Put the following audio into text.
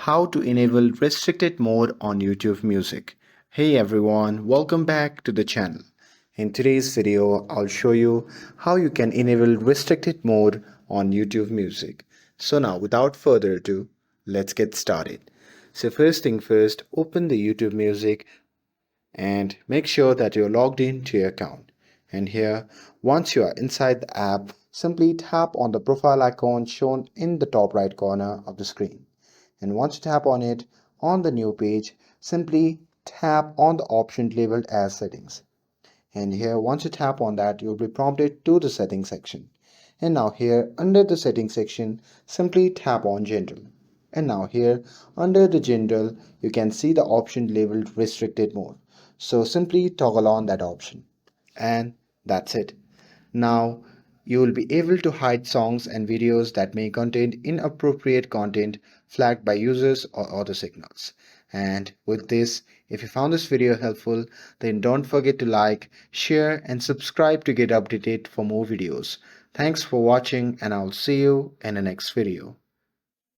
how to enable restricted mode on YouTube Music. Hey everyone, welcome back to the channel. In today's video, I'll show you how you can enable restricted mode on YouTube Music. So now without further ado, let's get started. So first thing first, open the YouTube Music and make sure that you're logged into your account. And here, once you are inside the app, simply tap on the profile icon shown in the top right corner of the screen. And once you tap on it, on the new page, simply tap on the option labeled as settings. And here, once you tap on that, you'll be prompted to the settings section. And now here, under the settings section, simply tap on general. And now here, under the general, you can see the option labeled restricted mode. So simply toggle on that option. And that's it. Now, you will be able to hide songs and videos that may contain inappropriate content flagged by users or other signals. And with this, if you found this video helpful, then don't forget to like, share, and subscribe to get updated for more videos. Thanks for watching, and I'll see you in the next video.